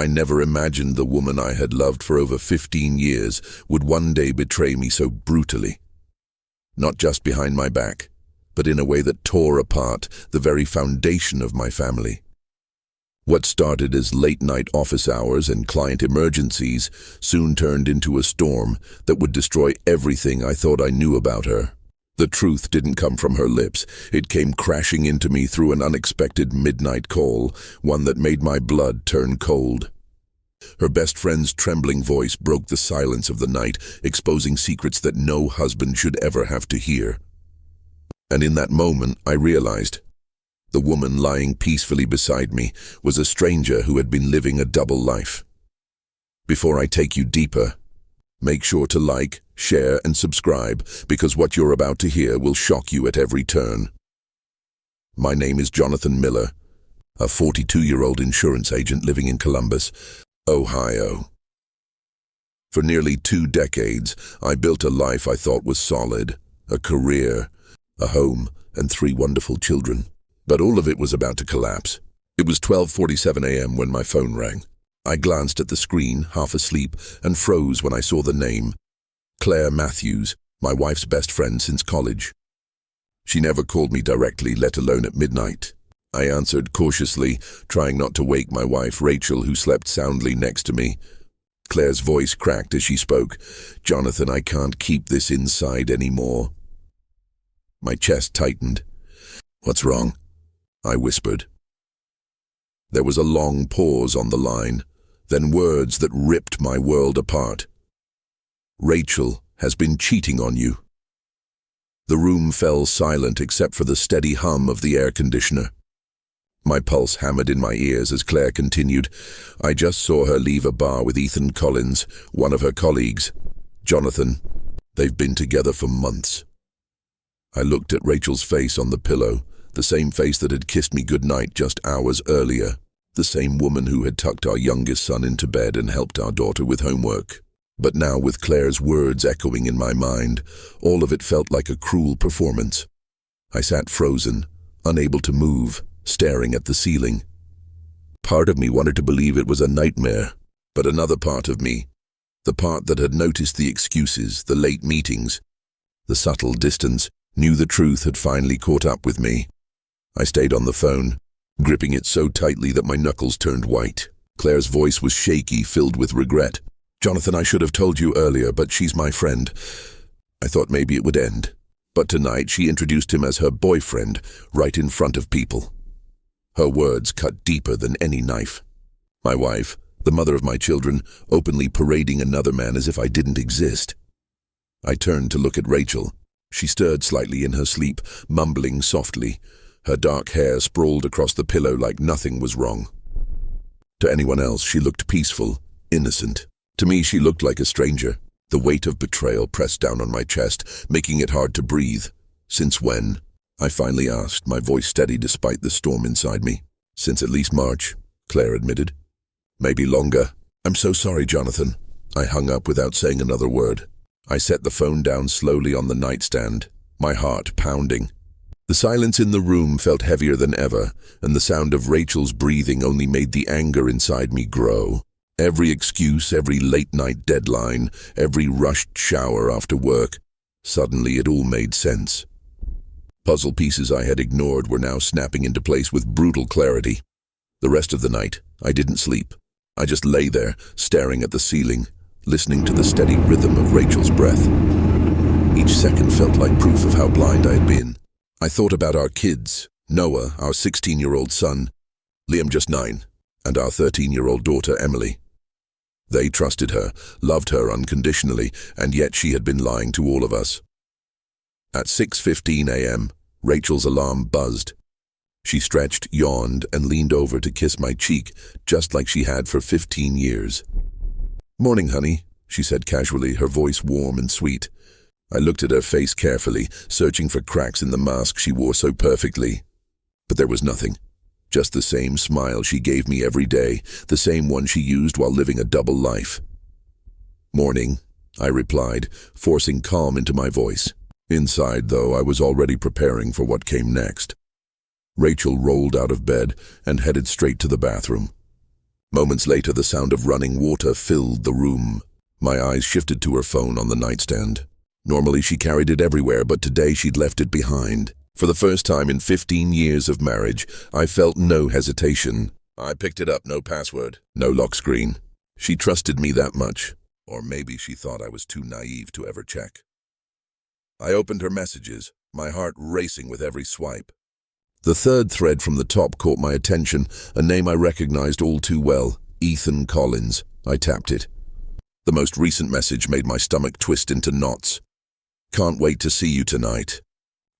I never imagined the woman I had loved for over 15 years would one day betray me so brutally. Not just behind my back, but in a way that tore apart the very foundation of my family. What started as late-night office hours and client emergencies soon turned into a storm that would destroy everything I thought I knew about her. The truth didn't come from her lips. It came crashing into me through an unexpected midnight call, one that made my blood turn cold. Her best friend's trembling voice broke the silence of the night, exposing secrets that no husband should ever have to hear. And in that moment, I realized the woman lying peacefully beside me was a stranger who had been living a double life. Before I take you deeper, make sure to like, share, and subscribe, because what you're about to hear will shock you at every turn. My name is Jonathan Miller, a 42-year-old insurance agent living in Columbus, Ohio. For nearly 2 decades, I built a life I thought was solid, a career, a home, and 3 wonderful children. But all of it was about to collapse. It was 12:47 a.m. when my phone rang. I glanced at the screen, half asleep, and froze when I saw the name. Claire Matthews, my wife's best friend since college. She never called me directly, let alone at midnight. I answered cautiously, trying not to wake my wife, Rachel, who slept soundly next to me. Claire's voice cracked as she spoke. "Jonathan, I can't keep this inside anymore." My chest tightened. "What's wrong?" I whispered. There was a long pause on the line, then words that ripped my world apart. "Rachel has been cheating on you." The room fell silent except for the steady hum of the air conditioner. My pulse hammered in my ears as Claire continued. "I just saw her leave a bar with Ethan Collins, one of her colleagues. Jonathan, they've been together for months." I looked at Rachel's face on the pillow, the same face that had kissed me goodnight just hours earlier, the same woman who had tucked our youngest son into bed and helped our daughter with homework. But now, with Claire's words echoing in my mind, all of it felt like a cruel performance. I sat frozen, unable to move, staring at the ceiling. Part of me wanted to believe it was a nightmare, but another part of me, the part that had noticed the excuses, the late meetings, the subtle distance, knew the truth had finally caught up with me. I stayed on the phone, gripping it so tightly that my knuckles turned white. Claire's voice was shaky, filled with regret. "Jonathan, I should have told you earlier, but she's my friend. I thought maybe it would end. But tonight she introduced him as her boyfriend, right in front of people." Her words cut deeper than any knife. My wife, the mother of my children, openly parading another man as if I didn't exist. I turned to look at Rachel. She stirred slightly in her sleep, mumbling softly. Her dark hair sprawled across the pillow like nothing was wrong. To anyone else, she looked peaceful, innocent. To me, she looked like a stranger. The weight of betrayal pressed down on my chest, making it hard to breathe. "Since when?" I finally asked, my voice steady despite the storm inside me. "Since at least March," Claire admitted. "Maybe longer." "I'm so sorry, Jonathan." I hung up without saying another word. I set the phone down slowly on the nightstand, my heart pounding. The silence in the room felt heavier than ever, and the sound of Rachel's breathing only made the anger inside me grow. Every excuse, every late-night deadline, every rushed shower after work, suddenly it all made sense. Puzzle pieces I had ignored were now snapping into place with brutal clarity. The rest of the night, I didn't sleep. I just lay there, staring at the ceiling, listening to the steady rhythm of Rachel's breath. Each second felt like proof of how blind I had been. I thought about our kids, Noah, our 16-year-old son, Liam just 9, and our 13-year-old daughter, Emily. They trusted her, loved her unconditionally, and yet she had been lying to all of us. At 6:15 a.m., Rachel's alarm buzzed. She stretched, yawned, and leaned over to kiss my cheek, just like she had for 15 years. "Morning, honey," she said casually, her voice warm and sweet. I looked at her face carefully, searching for cracks in the mask she wore so perfectly. But there was nothing. Just the same smile she gave me every day, the same one she used while living a double life. "Morning," I replied, forcing calm into my voice. Inside, though, I was already preparing for what came next. Rachel rolled out of bed and headed straight to the bathroom. Moments later, the sound of running water filled the room. My eyes shifted to her phone on the nightstand. Normally she carried it everywhere, but today she'd left it behind. For the first time in 15 years of marriage, I felt no hesitation. I picked it up, no password, no lock screen. She trusted me that much. Or maybe she thought I was too naive to ever check. I opened her messages, my heart racing with every swipe. The third thread from the top caught my attention, a name I recognized all too well, Ethan Collins. I tapped it. The most recent message made my stomach twist into knots. Can't wait to see you tonight.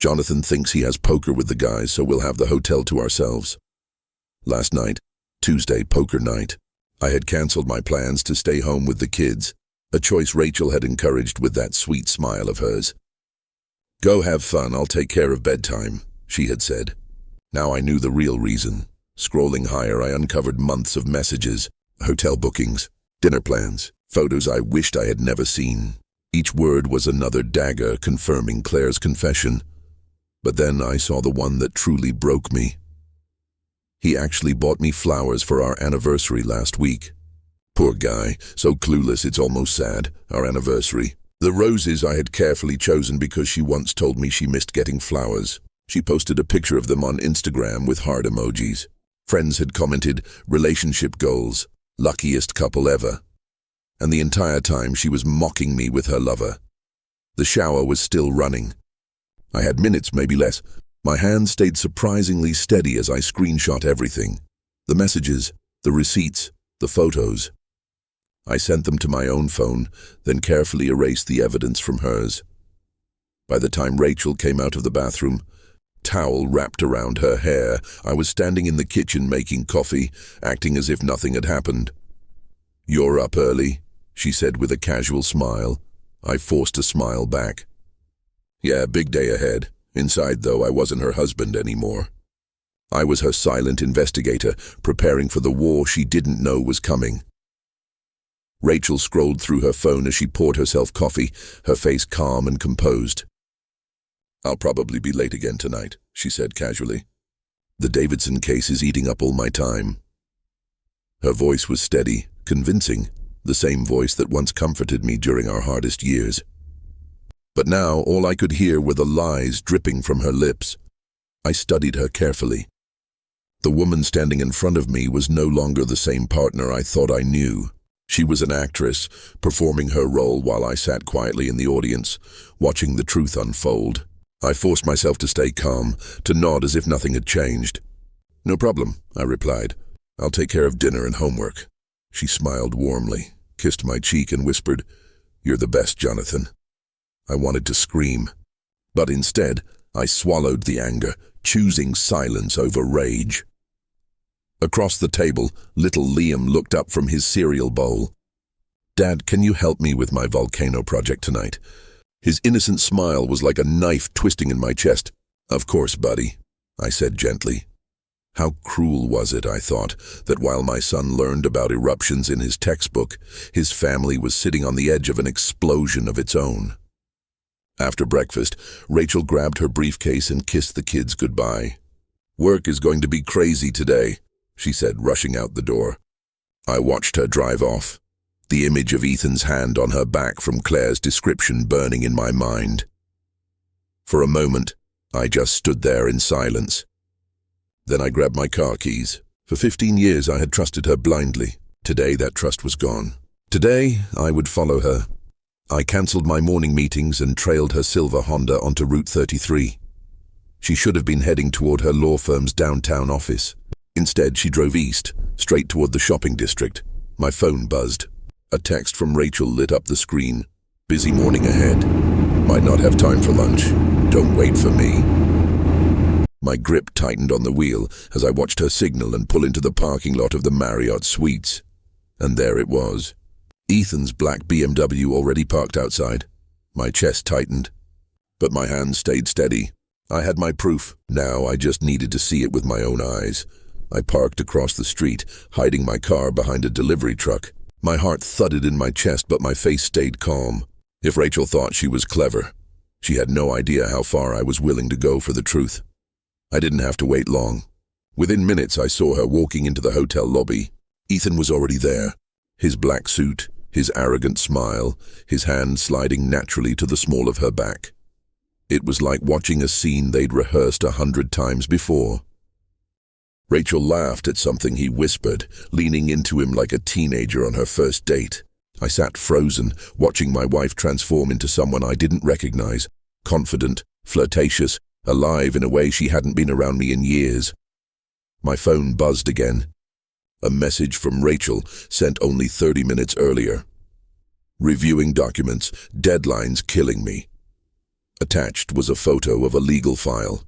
Jonathan thinks he has poker with the guys, so we'll have the hotel to ourselves. Last night, Tuesday, poker night, I had canceled my plans to stay home with the kids, a choice Rachel had encouraged with that sweet smile of hers. Go have fun, I'll take care of bedtime, she had said. Now I knew the real reason. Scrolling higher, I uncovered months of messages, hotel bookings, dinner plans, photos I wished I had never seen. Each word was another dagger confirming Claire's confession. But then I saw the one that truly broke me. He actually bought me flowers for our anniversary last week. Poor guy, so clueless it's almost sad, our anniversary. The roses I had carefully chosen because she once told me she missed getting flowers. She posted a picture of them on Instagram with heart emojis. Friends had commented, relationship goals, luckiest couple ever. And the entire time she was mocking me with her lover. The shower was still running. I had minutes, maybe less. My hand stayed surprisingly steady as I screenshot everything. The messages, the receipts, the photos. I sent them to my own phone, then carefully erased the evidence from hers. By the time Rachel came out of the bathroom, towel wrapped around her hair, I was standing in the kitchen making coffee, acting as if nothing had happened. "You're up early," she said with a casual smile. I forced a smile back. Yeah, big day ahead. Inside, though, I wasn't her husband anymore. I was her silent investigator, preparing for the war she didn't know was coming. Rachel scrolled through her phone as she poured herself coffee, her face calm and composed. "I'll probably be late again tonight," she said casually. "The Davidson case is eating up all my time." Her voice was steady, convincing, the same voice that once comforted me during our hardest years. But now all I could hear were the lies dripping from her lips. I studied her carefully. The woman standing in front of me was no longer the same partner I thought I knew. She was an actress, performing her role while I sat quietly in the audience, watching the truth unfold. I forced myself to stay calm, to nod as if nothing had changed. "No problem," I replied. "I'll take care of dinner and homework." She smiled warmly, kissed my cheek and whispered, "You're the best, Jonathan." I wanted to scream, but instead I swallowed the anger, choosing silence over rage. Across the table, little Liam looked up from his cereal bowl. "Dad, can you help me with my volcano project tonight?" His innocent smile was like a knife twisting in my chest. "Of course, buddy," I said gently. How cruel was it, I thought, that while my son learned about eruptions in his textbook, his family was sitting on the edge of an explosion of its own. After breakfast, Rachel grabbed her briefcase and kissed the kids goodbye. "Work is going to be crazy today," she said, rushing out the door. I watched her drive off, the image of Ethan's hand on her back from Claire's description burning in my mind. For a moment, I just stood there in silence. Then I grabbed my car keys. For 15 years I had trusted her blindly. Today that trust was gone. Today I would follow her. I cancelled my morning meetings and trailed her silver Honda onto Route 33. She should have been heading toward her law firm's downtown office. Instead, she drove east, straight toward the shopping district. My phone buzzed. A text from Rachel lit up the screen. "Busy morning ahead. Might not have time for lunch. Don't wait for me." My grip tightened on the wheel as I watched her signal and pull into the parking lot of the Marriott Suites. And there it was. Ethan's black BMW already parked outside. My chest tightened, but my hands stayed steady. I had my proof. Now I just needed to see it with my own eyes. I parked across the street, hiding my car behind a delivery truck. My heart thudded in my chest, but my face stayed calm. If Rachel thought she was clever, she had no idea how far I was willing to go for the truth. I didn't have to wait long. Within minutes, I saw her walking into the hotel lobby. Ethan was already there, his black suit, his arrogant smile, his hand sliding naturally to the small of her back. It was like watching a scene they'd rehearsed 100 times before. Rachel laughed at something he whispered, leaning into him like a teenager on her first date. I sat frozen, watching my wife transform into someone I didn't recognize, confident, flirtatious, alive in a way she hadn't been around me in years. My phone buzzed again. A message from Rachel, sent only 30 minutes earlier. Reviewing documents, deadlines killing me. Attached was a photo of a legal file.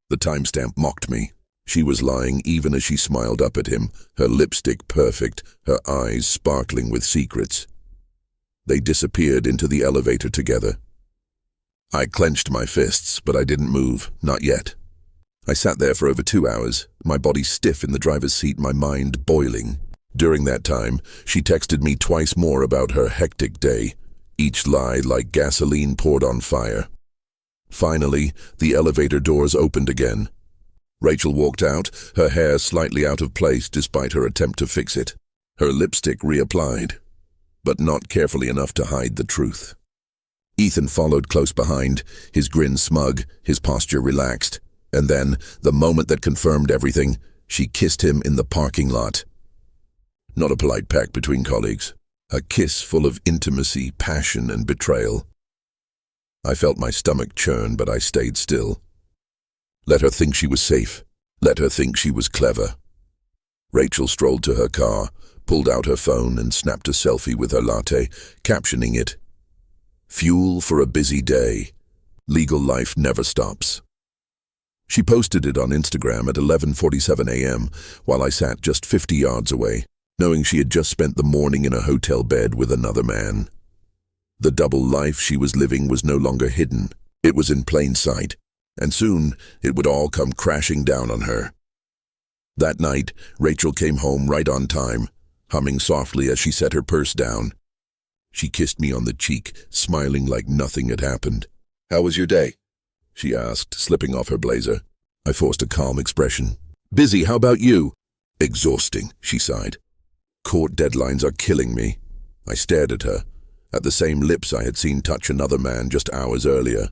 The timestamp mocked me. She was lying even as she smiled up at him, her lipstick perfect, her eyes sparkling with secrets. They disappeared into the elevator together. I clenched my fists, but I didn't move, not yet. I sat there for over 2 hours, my body stiff in the driver's seat, my mind boiling. During that time, she texted me twice more about her hectic day, each lie like gasoline poured on fire. Finally, the elevator doors opened again. Rachel walked out, her hair slightly out of place despite her attempt to fix it. Her lipstick reapplied, but not carefully enough to hide the truth. Ethan followed close behind, his grin smug, his posture relaxed. And then, the moment that confirmed everything, she kissed him in the parking lot. Not a polite peck between colleagues. A kiss full of intimacy, passion, and betrayal. I felt my stomach churn, but I stayed still. Let her think she was safe. Let her think she was clever. Rachel strolled to her car, pulled out her phone, and snapped a selfie with her latte, captioning it, "Fuel for a busy day. Legal life never stops." She posted it on Instagram at 11:47 a.m. while I sat just 50 yards away, knowing she had just spent the morning in a hotel bed with another man. The double life she was living was no longer hidden. It was in plain sight, and soon it would all come crashing down on her. That night, Rachel came home right on time, humming softly as she set her purse down. She kissed me on the cheek, smiling like nothing had happened. "How was your day?" she asked, slipping off her blazer. I forced a calm expression. "Busy, how about you?" "Exhausting," she sighed. "Court deadlines are killing me." I stared at her, at the same lips I had seen touch another man just hours earlier.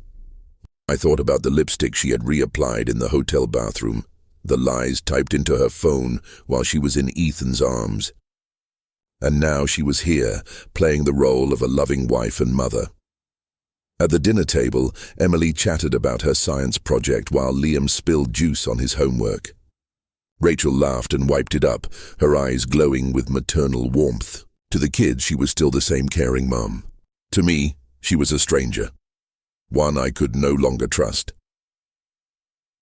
I thought about the lipstick she had reapplied in the hotel bathroom, the lies typed into her phone while she was in Ethan's arms. And now she was here, playing the role of a loving wife and mother. At the dinner table, Emily chatted about her science project while Liam spilled juice on his homework. Rachel laughed and wiped it up, her eyes glowing with maternal warmth. To the kids, she was still the same caring mom. To me, she was a stranger. One I could no longer trust.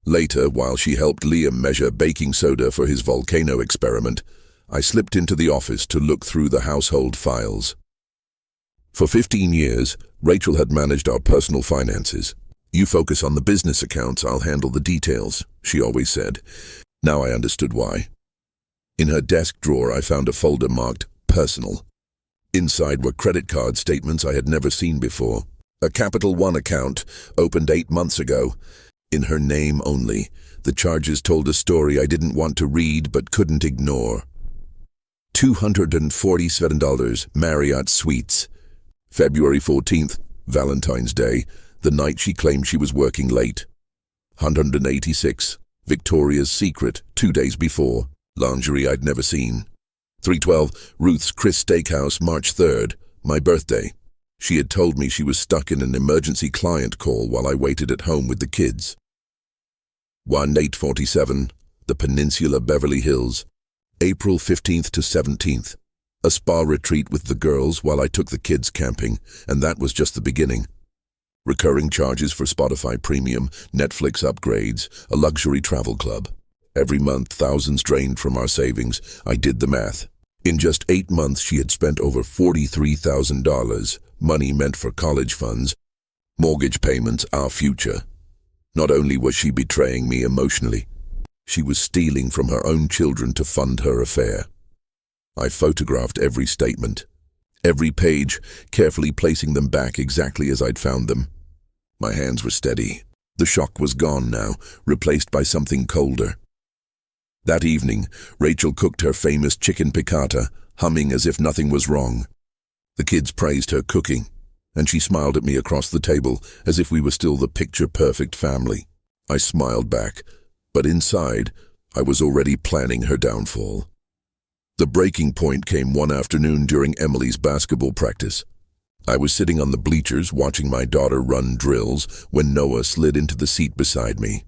Later, while she helped Liam measure baking soda for his volcano experiment, I slipped into the office to look through the household files. For 15 years, Rachel had managed our personal finances. "You focus on the business accounts, I'll handle the details," she always said. Now I understood why. In her desk drawer, I found a folder marked Personal. Inside were credit card statements I had never seen before. A Capital One account, opened 8 months ago. In her name only, the charges told a story I didn't want to read but couldn't ignore. $247, Marriott Suites. February 14th, Valentine's Day, the night she claimed she was working late. $186, Victoria's Secret, 2 days before, lingerie I'd never seen. $312, Ruth's Chris Steakhouse, March 3rd, my birthday. She had told me she was stuck in an emergency client call while I waited at home with the kids. 1847, the Peninsula, Beverly Hills, April 15th to 17th. A spa retreat with the girls while I took the kids camping, and that was just the beginning. Recurring charges for Spotify Premium, Netflix upgrades, a luxury travel club. Every month, thousands drained from our savings. I did the math. In just 8 months, she had spent over $43,000, money meant for college funds, mortgage payments, our future. Not only was she betraying me emotionally, she was stealing from her own children to fund her affair. I photographed every statement, every page, carefully placing them back exactly as I'd found them. My hands were steady. The shock was gone now, replaced by something colder. That evening, Rachel cooked her famous chicken piccata, humming as if nothing was wrong. The kids praised her cooking, and she smiled at me across the table as if we were still the picture-perfect family. I smiled back, but inside, I was already planning her downfall. The breaking point came one afternoon during Emily's basketball practice. I was sitting on the bleachers watching my daughter run drills when Noah slid into the seat beside me.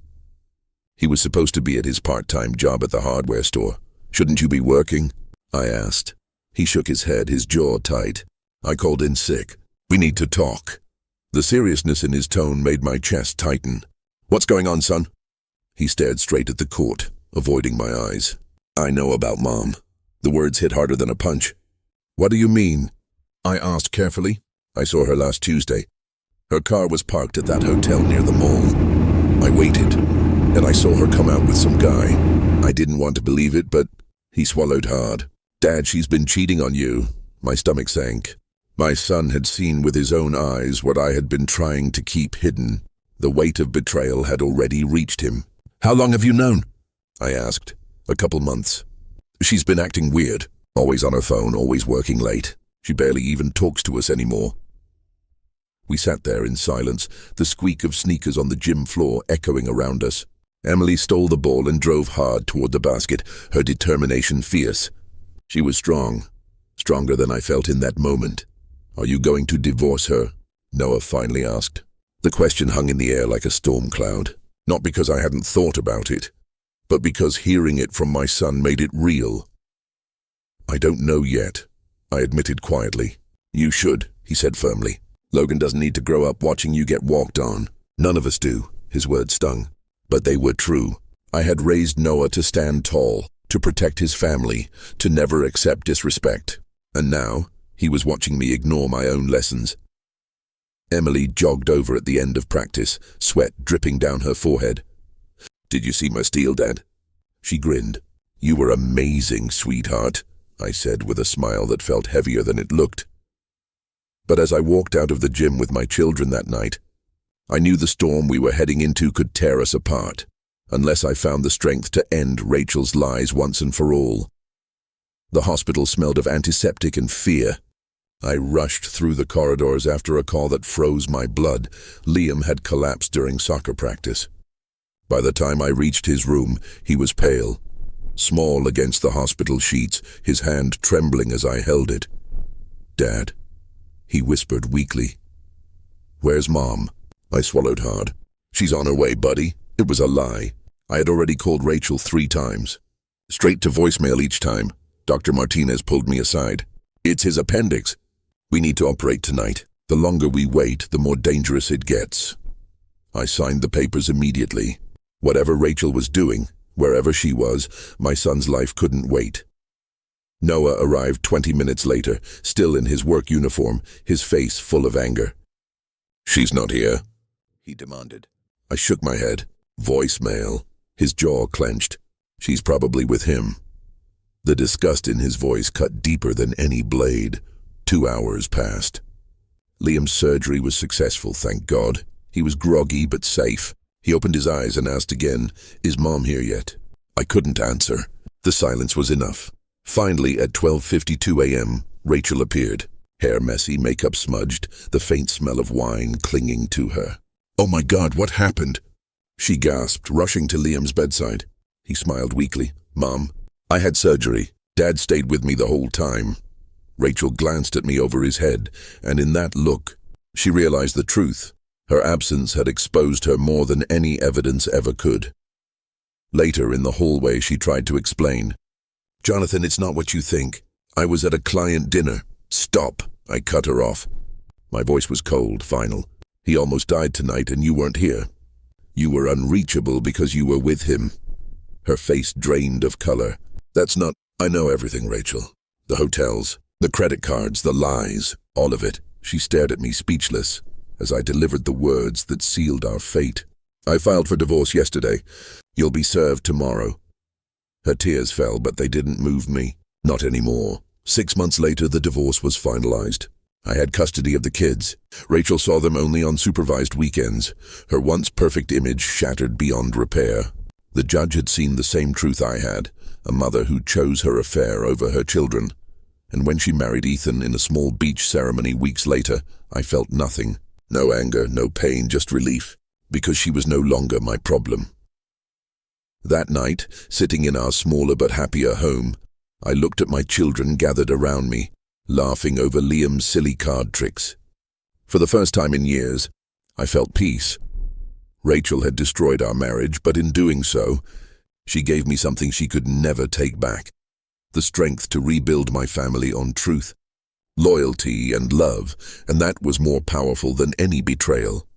He was supposed to be at his part-time job at the hardware store. "Shouldn't you be working?" I asked. He shook his head, his jaw tight. "I called in sick. We need to talk." The seriousness in his tone made my chest tighten. "What's going on, son?" He stared straight at the court, avoiding my eyes. "I know about Mom." The words hit harder than a punch. "What do you mean?" I asked carefully. "I saw her last Tuesday. Her car was parked at that hotel near the mall. I waited, and I saw her come out with some guy. I didn't want to believe it, but..." He swallowed hard. "Dad, she's been cheating on you." My stomach sank. My son had seen with his own eyes what I had been trying to keep hidden. The weight of betrayal had already reached him. "How long have you known?" I asked. "A couple months. She's been acting weird. Always on her phone, always working late. She barely even talks to us anymore." We sat there in silence, the squeak of sneakers on the gym floor echoing around us. Emily stole the ball and drove hard toward the basket, her determination fierce. She was strong, stronger than I felt in that moment. "Are you going to divorce her?" Noah finally asked. The question hung in the air like a storm cloud. Not because I hadn't thought about it, but because hearing it from my son made it real. "I don't know yet," I admitted quietly. "You should," he said firmly. "Logan doesn't need to grow up watching you get walked on." "None of us do," his words stung. But they were true. I had raised Noah to stand tall, to protect his family, to never accept disrespect. And now, he was watching me ignore my own lessons. Emily jogged over at the end of practice, sweat dripping down her forehead. "Did you see my steal, Dad?" She grinned. "You were amazing, sweetheart," I said with a smile that felt heavier than it looked. But as I walked out of the gym with my children that night, I knew the storm we were heading into could tear us apart, unless I found the strength to end Rachel's lies once and for all. The hospital smelled of antiseptic and fear. I rushed through the corridors after a call that froze my blood. Liam had collapsed during soccer practice. By the time I reached his room, he was pale, small against the hospital sheets, his hand trembling as I held it. "Dad," he whispered weakly. "Where's Mom?" I swallowed hard. "She's on her way, buddy." It was a lie. I had already called Rachel 3 times. Straight to voicemail each time. Dr. Martinez pulled me aside. "It's his appendix. We need to operate tonight. The longer we wait, the more dangerous it gets." I signed the papers immediately. Whatever Rachel was doing, wherever she was, my son's life couldn't wait. Noah arrived 20 minutes later, still in his work uniform, his face full of anger. "She's not here," he demanded. I shook my head. "Voicemail." His jaw clenched. "She's probably with him." The disgust in his voice cut deeper than any blade. 2 hours passed. Liam's surgery was successful, thank God. He was groggy but safe. He opened his eyes and asked again, "Is Mom here yet?" I couldn't answer. The silence was enough. Finally, at 12:52 a.m., Rachel appeared. Hair messy, makeup smudged, the faint smell of wine clinging to her. "Oh my God, what happened?" she gasped, rushing to Liam's bedside. He smiled weakly. "Mom, I had surgery. Dad stayed with me the whole time." Rachel glanced at me over his head, and in that look, she realized the truth. Her absence had exposed her more than any evidence ever could. Later, in the hallway, she tried to explain. "Jonathan, it's not what you think. I was at a client dinner." "Stop," I cut her off. My voice was cold, final. "He almost died tonight and you weren't here. You were unreachable because you were with him." Her face drained of color. "That's not..." "I know everything, Rachel. The hotels, the credit cards, the lies, all of it." She stared at me speechless as I delivered the words that sealed our fate. "I filed for divorce yesterday. You'll be served tomorrow." Her tears fell, but they didn't move me. Not anymore. 6 months later, the divorce was finalized. I had custody of the kids. Rachel saw them only on supervised weekends, her once perfect image shattered beyond repair. The judge had seen the same truth I had. a mother who chose her affair over her children. And when she married Ethan in a small beach ceremony weeks later, I felt nothing. No anger, no pain, just relief, because she was no longer my problem. That night, sitting in our smaller but happier home, I looked at my children gathered around me, laughing over Liam's silly card tricks. For the first time in years, I felt peace. Rachel had destroyed our marriage, but in doing so, she gave me something she could never take back: the strength to rebuild my family on truth, loyalty, and love, and that was more powerful than any betrayal.